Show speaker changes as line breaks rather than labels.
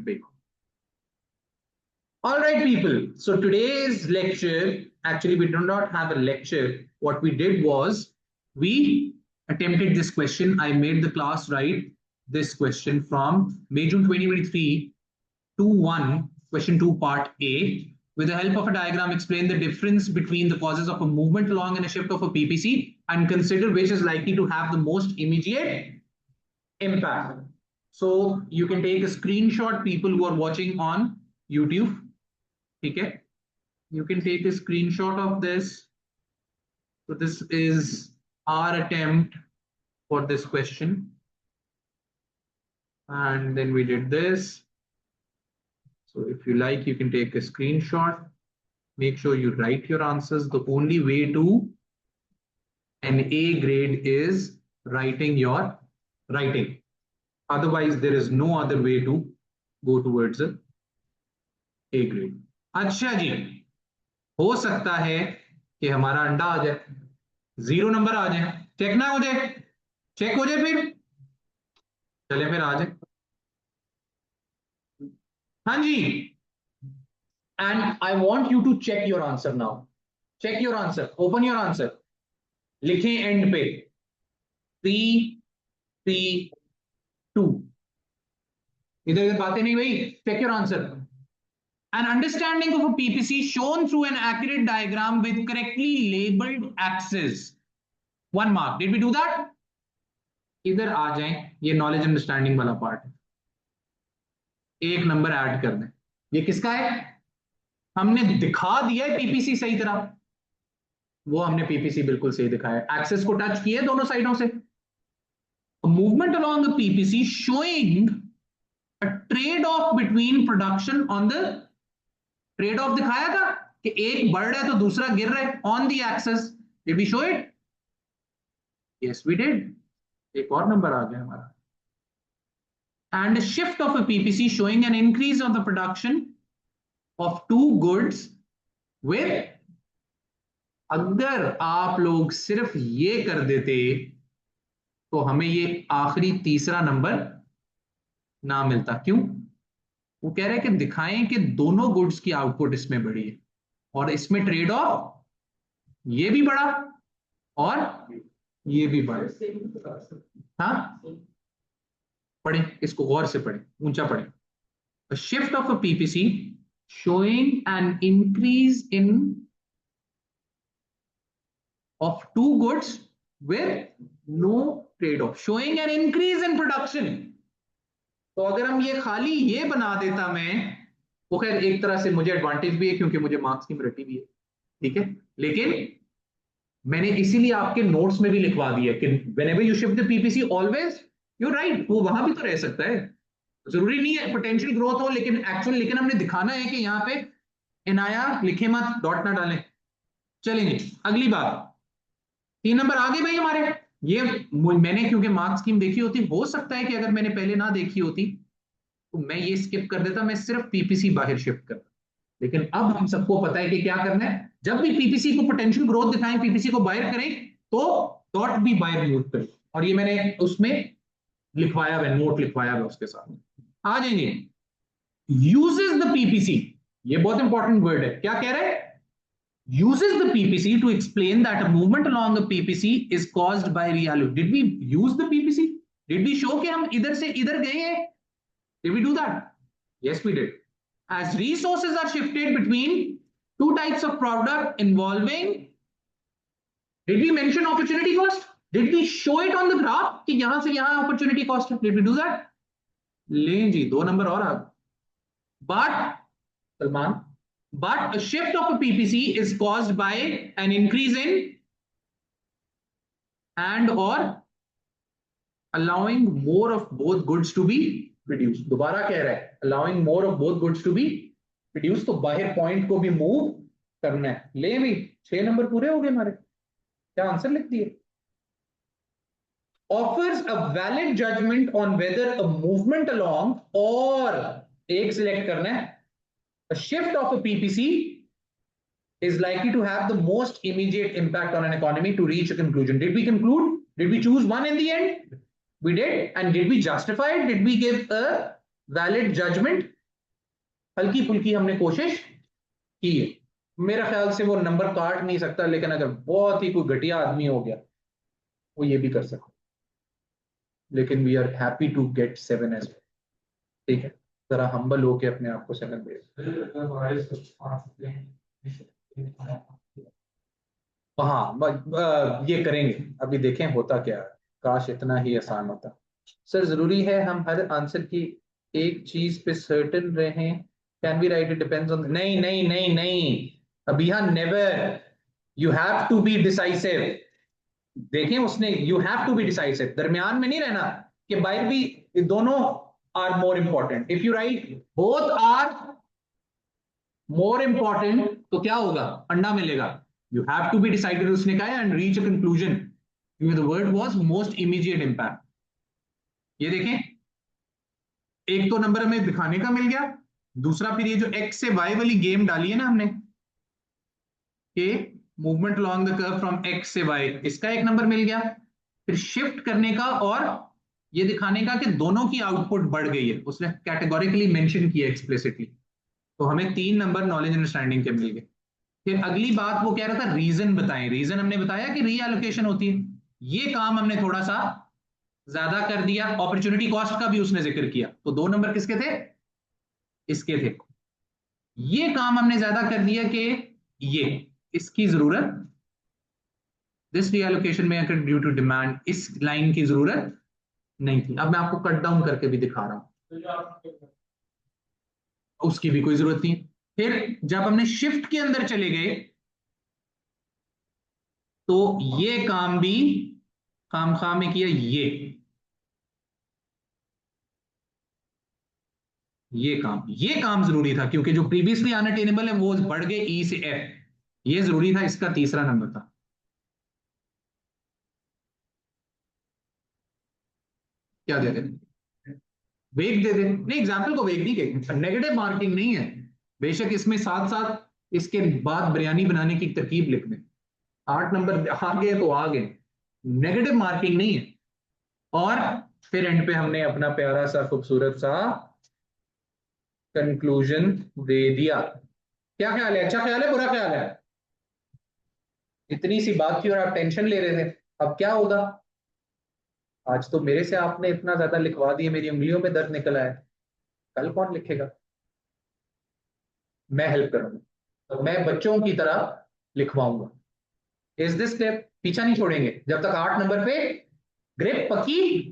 end पे. All right, people. So today's lecture, actually, we do not have a lecture. What we did was we attempted this question. I made the class write this question from May June 2023 to 1, question 2, part A. With the help of a diagram, explain the difference between the causes of a movement along and a shift of a PPC and consider which is likely to have the most immediate impact. So you can take a screenshot, people who are watching on YouTube. Okay, you can take a screenshot of this. So this is our attempt for this question. And then we did this. So if you like, you can take a screenshot. Make sure you write your answers. The only way to an A grade is writing your writing. Otherwise, there is no other way to go towards a A grade. अच्छा जी, हो सकता है कि हमारा अंडा आ जाए, 0 number आ जाए, check ना हो जाए, चेक हो जाए, फिर चले फिर आ जाए. हाँ जी. And I want you to check your answer now. Check your answer. Open your answer. लिखें एंड पे 3 3 2. इधर इधर बातें नहीं भाई. Check your answer. An understanding of a PPC shown through an accurate diagram with correctly labeled axes. 1 mark. Did we do that? इधर आ जाएं. ये नॉलेज अंडरस्टैंडिंग वाला पार्ट है. 1 नंबर ऐड कर दें. ये किसका है? हमने दिखा दिया है पीपीसी सही तरह. वो हमने पीपीसी बिल्कुल सही दिखाया. एक्सेस को टच किए दोनों साइडों से. Movement along the PPC showing a trade off between production on the trade off दिखाया था कि एक बढ़ रहा है तो दूसरा गिर रहा है on the axis. Did we show it? Yes we did. एक और नंबर आ गया हमारा. And a shift of a PPC showing an increase of the production of 2 goods with, अगर आप लोग सिर्फ ये कर देते तो हमें ये आखिरी तीसरा नंबर ना मिलता. क्यों? वो कह रहे हैं कि दिखाएं कि दोनों गुड्स की आउटपुट इसमें बढ़ी है और इसमें ट्रेड ऑफ ये भी बढ़ा और ये भी बढ़ा. हाँ, पढ़ें इसको गौर से, पढ़ें ऊंचा पढ़ें. A shift of a PPC showing an increase in of 2 goods with no trade-off, showing an increase in production. तो अगर हम ये खाली ये बना देता मैं, वो खैर एक तरह से मुझे एडवांटेज भी है क्योंकि मुझे मार्क्स की रटी भी है. ठीक है, लेकिन मैंने इसीलिए आपके नोट्स में भी लिखवा दिया कि whenever you shift the PPC always you're right. वो वहां भी तो रह सकता है. जरूरी नहीं है पोटेंशियल ग्रोथ हो, लेकिन एक्चुअल, लेकिन हमने दिखाना है कि यहाँ पे इनाया लिखे मत, डॉट ना डालें. चलेंगे अगली बात. 3 नंबर आ गए भाई हमारे. ये मैंने क्योंकि मार्क्स स्कीम देखी होती, हो सकता है कि अगर मैंने पहले ना देखी होती तो मैं ये स्किप कर देता, मैं सिर्फ पीपीसी बाहर शिफ्ट करता. लेकिन अब हम सबको पता है कि क्या करना है. जब भी पीपीसी को पोटेंशियल ग्रोथ दिखाएं, पीपीसी को बाहर करें तो डॉट भी बाहर यूज करें. और ये मैंने उसमें लिखवाया हुआ, नोट लिखवाया हुआ उसके साथ. आ जाएंगे. यूजेस द पीपीसी, ये बहुत इंपॉर्टेंट वर्ड है. क्या कह रहे हैं? uses the PPC to explain that a movement along the PPC is caused by reallocation. Did we use the PPC? Did we show कि हम इधर से इधर गए हैं? Did we do that? Yes, we did. As resources are shifted between 2 types of product involving, did we mention opportunity cost? Did we show it on the graph कि यहां से यहां opportunity cost है? Did we do that? लें जी, 2 number और आ गए. But Salman, but a shift of a PPC is caused by an increase in and or allowing more of both goods to be produced. दोबारा कह रहा है allowing more of both goods to be produced. तो बाहर point को भी move करना है. ले भी 6 नंबर पूरे हो गए हमारे. क्या आंसर लिख दिए? Offers a valid judgment on whether a movement along or एक सिलेक्ट करना है. A shift of a PPC is likely to have the most immediate impact on an economy to reach a conclusion. Did we conclude? Did we choose one in the end? We did. And did we justify it? Did we give a valid judgment, हल्की फुल्की हमने कोशिश की है। मेरा ख्याल से वो नंबर काट नहीं सकता, लेकिन अगर बहुत ही कोई घटिया आदमी हो गया वो ये भी कर सकता, लेकिन we are happy to get 7 age. ठीक है, जरा हम्बल होके अपने आप को 7 दे। हाँ ये करेंगे, अभी देखें होता क्या है। काश इतना ही आसान होता। सर जरूरी है हम हर आंसर की एक चीज पे सर्टेन रहें? Can be right it depends on, नहीं नहीं नहीं नहीं, अभी यहाँ never, you have to be decisive. देखें उसने, you have to be decisive, दरमियान में नहीं रहना कि बाहर भी, दोनों are more important. If you write both are more important तो क्या होगा, अंडा मिलेगा। You have to be decided उसने कहा and reach a conclusion, the word was most immediate impact. ये देखें, एक तो नंबर हमें दिखाने का मिल गया, दूसरा फिर ये जो एक्स से वाई वाली गेम डाली है ना हमने, कि movement along the curve from x से वाई, इसका एक नंबर मिल गया। फिर शिफ्ट करने का और ये दिखाने का कि दोनों की आउटपुट बढ़ गई है, उसने कैटेगोरिकली मेंशन किया एक्सप्लिसिटली। तो हमें 3 नंबर नॉलेज अंडरस्टैंडिंग के मिल गए। फिर अगली बात वो कह रहा था रीजन बताएं, रीजन हमने बताया कि रीएलोकेशन होती है, ये काम हमने थोड़ा सा ज्यादा कर दिया। अपॉर्चुनिटी कॉस्ट का भी उसने जिक्र किया, तो 2 नंबर किसके थे, इसके थे। ये काम हमने ज्यादा कर दिया कि ये इसकी जरूरत, दिस रीएलोकेशन में अगर ड्यू टू डिमांड, इस लाइन की जरूरत नहीं थी। अब मैं आपको कट डाउन करके भी दिखा रहा हूं, उसकी भी कोई जरूरत नहीं। फिर जब हमने शिफ्ट के अंदर चले गए तो ये काम भी खामखा में किया। ये काम जरूरी था, क्योंकि जो प्रीवियसली अनअटेनेबल है वो बढ़ गए ई से एफ, ये जरूरी था, इसका तीसरा नंबर था। क्या दे दे, वेग दे दे, नहीं एग्जाम्पल को वेग नहीं कहेंगे, नेगेटिव मार्किंग नहीं है। बेशक इसमें साथ साथ इसके बाद बिरयानी बनाने की तरकीब लिख दें, 8 नंबर आ गए तो आ गए, नेगेटिव मार्किंग नहीं है। और फिर एंड पे हमने अपना प्यारा सा खूबसूरत सा कंक्लूजन दे दिया। क्या ख्याल है, अच्छा ख्याल है बुरा ख्याल है? इतनी सी बात थी और आप टेंशन ले रहे थे। अब क्या होगा, आज तो मेरे से आपने इतना ज्यादा लिखवा दिया, मेरी उंगलियों में दर्द निकल आया। कल कौन लिखेगा? मैं हेल्प करूंगा, तो मैं बच्चों की तरह लिखवाऊंगा। Is this clear? पीछा नहीं छोड़ेंगे जब तक 8 नंबर पे ग्रिप पक्की